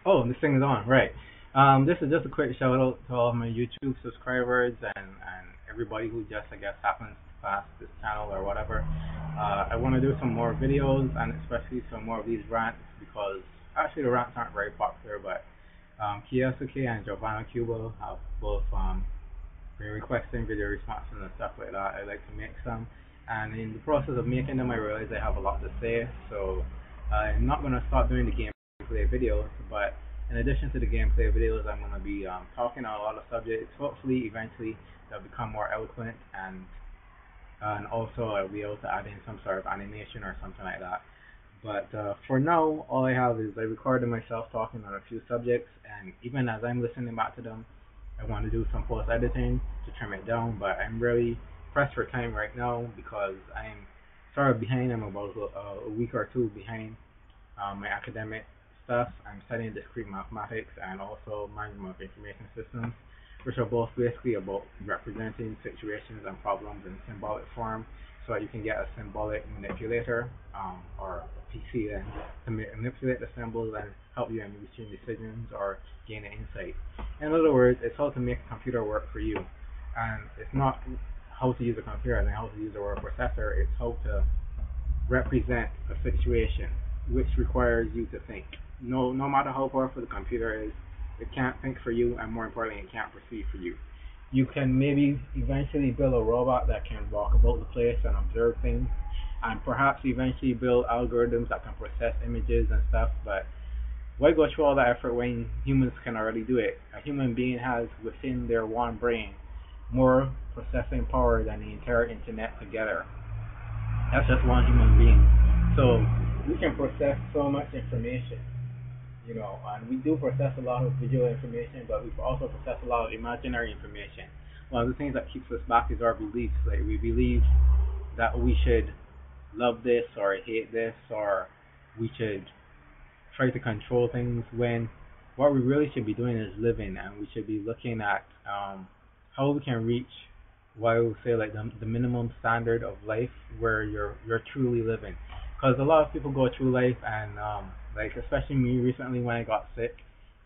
Oh, this thing is on, right. This is just a quick shout out to all of my YouTube subscribers and everybody who just, I guess, happens to pass this channel or whatever. I want to do some more videos and especially some more of these rants because actually the rants aren't very popular, but Keyeske and Giovanna Cuba have both been requesting video responses and stuff like that. I like to make some, and in the process of making them, I realized I have a lot to say, so I'm not going to stop doing the gameplay videos, but in addition to the gameplay videos, I'm going to be talking on a lot of subjects. Hopefully, eventually, they'll become more eloquent, and also I'll be able to add in some sort of animation or something like that. But for now, all I have is I recorded myself talking on a few subjects, and even as I'm listening back to them, I want to do some post editing to trim it down. But I'm really pressed for time right now because I'm sort of behind. I'm about a week or two behind my academic stuff. I'm studying discrete mathematics and also management of information systems, which are both basically about representing situations and problems in symbolic form, so that you can get a symbolic manipulator or a PC then to manipulate the symbols and help you in reaching decisions or gain an insight. In other words, it's how to make a computer work for you, and it's not how to use a computer and how to use a word processor. It's how to represent a situation which requires you to think. No matter how powerful the computer is, it can't think for you, and more importantly, it can't perceive for you. You can maybe eventually build a robot that can walk about the place and observe things, and perhaps eventually build algorithms that can process images and stuff, but why go through all that effort when humans can already do it? A human being has within their one brain more processing power than the entire internet together. That's just one human being. So we can process so much information, and we do process a lot of visual information, but we also process a lot of imaginary information. One of the things that keeps us back is our beliefs. Like, we believe that we should love this or hate this, or we should try to control things, when what we really should be doing is living, and we should be looking at how we can reach what I would say like the minimum standard of life where you're truly living. Because a lot of people go through life and like especially me recently when I got sick,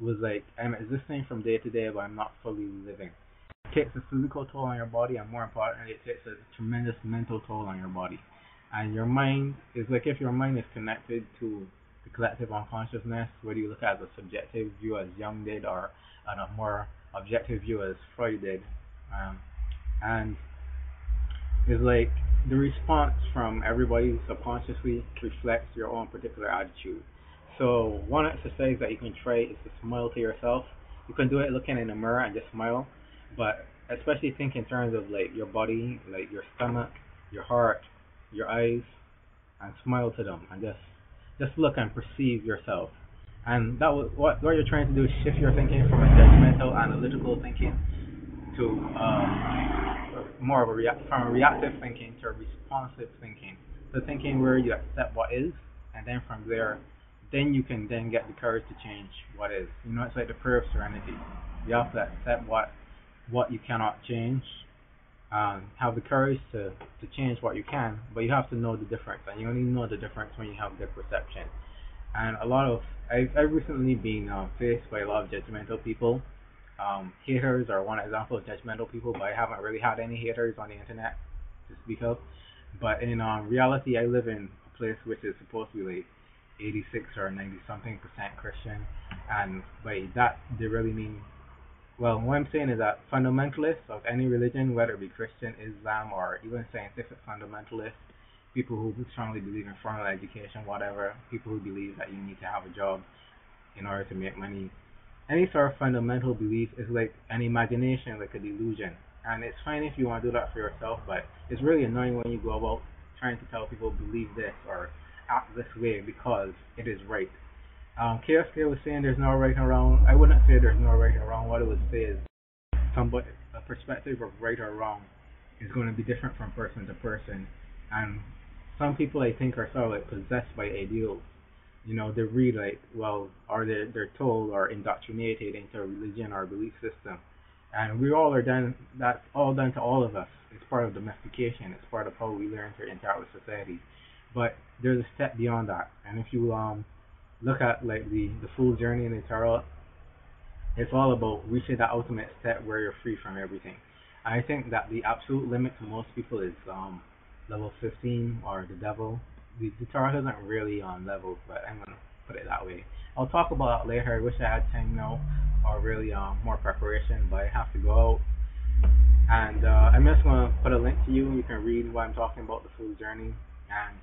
it was like I'm existing from day to day, but I'm not fully living. It takes a physical toll on your body, and more importantly, it takes a tremendous mental toll on your body. And your mind is like, if your mind is connected to the collective unconsciousness, whether you look at the subjective view as Jung did or on a more objective view as Freud did, and it's like the response from everybody subconsciously reflects your own particular attitude. So one exercise that you can try is to smile to yourself. You can do it looking in the mirror and just smile, but especially think in terms of like your body, like your stomach, your heart, your eyes, and smile to them, and just look and perceive yourself. And that what you're trying to do is shift your thinking from a judgmental, analytical thinking to more of from a reactive thinking to a responsive thinking. The thinking where you accept what is, and then from there, then you can then get the courage to change what is. It's like the prayer of serenity. You have to accept what you cannot change, have the courage to change what you can, but you have to know the difference, and you only know the difference when you have good perception. And I've recently been faced by a lot of judgmental people. Haters are one example of judgmental people, but I haven't really had any haters on the internet to speak of. But in reality, I live in a place which is supposed to be like 86 or 90 something % Christian, and by that they really mean, well, what I'm saying is that fundamentalists of any religion, whether it be Christian, Islam, or even scientific fundamentalists, people who strongly believe in formal education, whatever, people who believe that you need to have a job in order to make money, any sort of fundamental belief is like an imagination, like a delusion. And it's fine if you want to do that for yourself, but it's really annoying when you go about trying to tell people believe this or act this way because it is right. KSK was saying there's no right and wrong. I wouldn't say there's no right or wrong. What I would say is a perspective of right or wrong is going to be different from person to person. And some people, I think, are sort of like possessed by ideals. They read like, well, or they're told or indoctrinated into a religion or a belief system. And we all are done, that's all done to all of us. It's part of domestication. It's part of how we learn to interact with society. But there's a step beyond that. And if you look at like the full journey in the tarot, it's all about reaching that ultimate step where you're free from everything. I think that the absolute limit to most people is level 15 or the devil. The tarot isn't really on levels, but I'm gonna put it that way. I'll talk about that later. I wish I had time now, or really more preparation, but I have to go out. And I'm just gonna put a link to you. You can read what I'm talking about, the full journey, and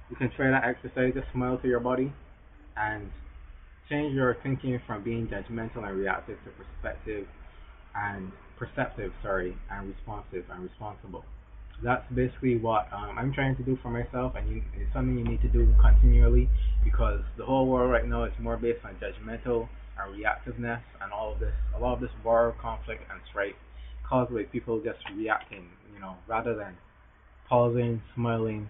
you can try that exercise. Just smile to your body and change your thinking from being judgmental and reactive to perceptive, and responsive and responsible. That's basically what I'm trying to do for myself, and it's something you need to do continually, because the whole world right now is more based on judgmental and reactiveness, and a lot of this war, conflict, and strife caused by people just reacting, rather than pausing, smiling,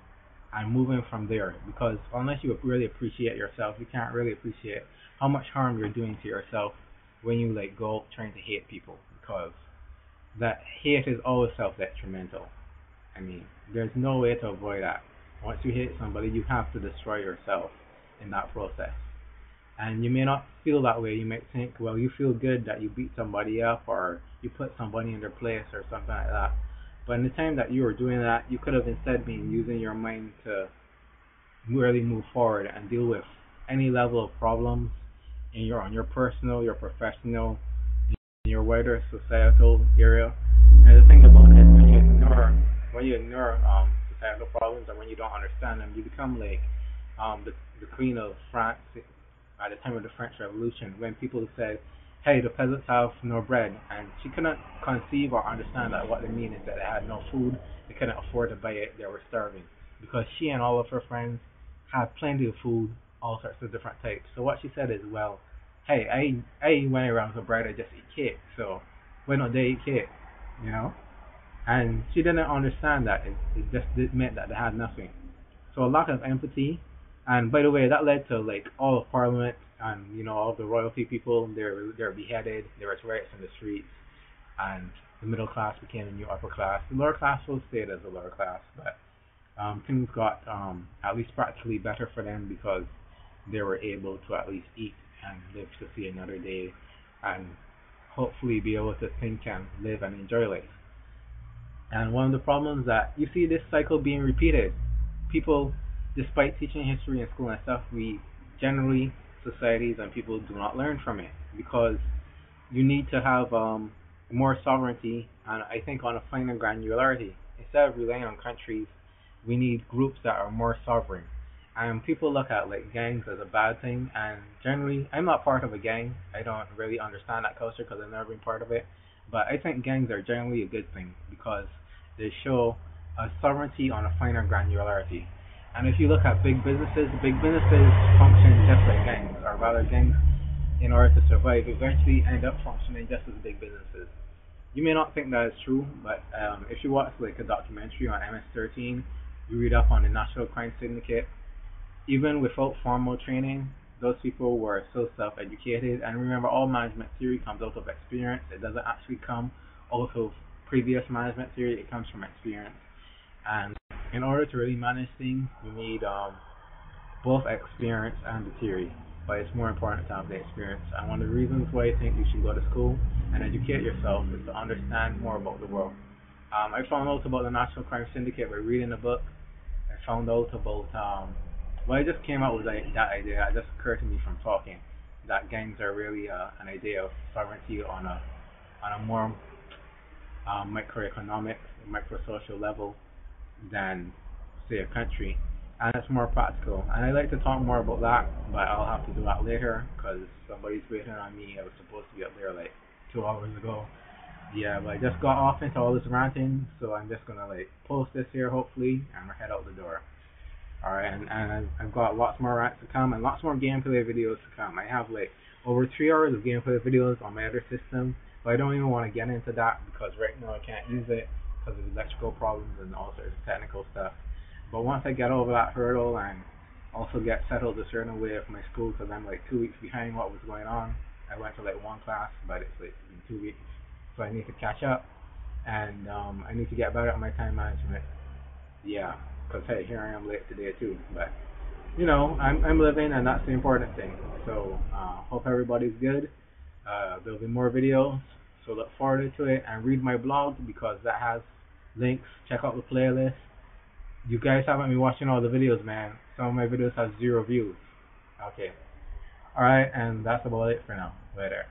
and moving from there. Because unless you really appreciate yourself, you can't really appreciate how much harm you're doing to yourself when you go trying to hate people, because that hate is always self-detrimental. I mean, there's no way to avoid that. Once you hate somebody, you have to destroy yourself in that process. And you may not feel that way. You might think, well, you feel good that you beat somebody up or you put somebody in their place or something like that. But in the time that you were doing that, you could have instead been using your mind to really move forward and deal with any level of problems on your personal, your professional, in your wider societal area. And the thing about it is when you ignore societal problems, or when you don't understand them, you become like the Queen of France at the time of the French Revolution, when people said, hey, the peasants have no bread, and she couldn't conceive or understand that what they mean is that they had no food, they couldn't afford to buy it, they were starving, because she and all of her friends had plenty of food, all sorts of different types. So what she said is, well, hey, I went around with bread, I just eat cake, so why don't they eat cake, And she didn't understand that it meant that they had nothing. So a lack of empathy, and by the way, that led to all of Parliament and all of the royalty people. They're beheaded. There was riots in the streets, and the middle class became the new upper class. The lower class still stayed as the lower class, but things got at least practically better for them, because they were able to at least eat and live to see another day, and hopefully be able to think and live and enjoy life. And one of the problems that you see this cycle being repeated, people, despite teaching history in school and stuff, we generally, societies and people, do not learn from it, because you need to have more sovereignty, and I think on a finer granularity. Instead of relying on countries, we need groups that are more sovereign. And people look at gangs as a bad thing, and generally, I'm not part of a gang. I don't really understand that culture because I've never been part of it. But I think gangs are generally a good thing, because they show a sovereignty on a finer granularity. And if you look at big businesses function just like gangs, or rather gangs, in order to survive, eventually end up functioning just as big businesses. You may not think that is true, but if you watch a documentary on MS-13, you read up on the National Crime Syndicate, even without formal training, those people were so self-educated. And remember, all management theory comes out of experience. It doesn't actually come out of previous management theory. It comes from experience. And in order to really manage things, you need both experience and the theory. But it's more important to have the experience. And one of the reasons why I think you should go to school and educate yourself is to understand more about the world. I found out about the National Crime Syndicate by reading a book. I found out about I just came out with that idea. It just occurred to me from talking that gangs are really an idea of sovereignty on a more microeconomic, microsocial level than, say, a country, and it's more practical. And I'd like to talk more about that, but I'll have to do that later because somebody's waiting on me. I was supposed to be up there 2 hours ago. Yeah, but I just got off into all this ranting, so I'm just gonna post this here hopefully and head out the door. Alright, and I've got lots more rants to come and lots more gameplay videos to come. I have over 3 hours of gameplay videos on my other system, but I don't even want to get into that because right now I can't use it because of electrical problems and all sorts of technical stuff. But once I get over that hurdle and also get settled a certain way of my school, because I'm 2 weeks behind what was going on. I went to one class, but it's been 2 weeks, so I need to catch up, and I need to get better at my time management. Yeah. Because, hey, here I am late today, too. But I'm living, and that's the important thing. So hope everybody's good. There'll be more videos, so look forward to it, and read my blog because that has links. Check out the playlist. You guys haven't been watching all the videos, man. Some of my videos have 0 views. Okay. Alright, and that's about it for now. Later.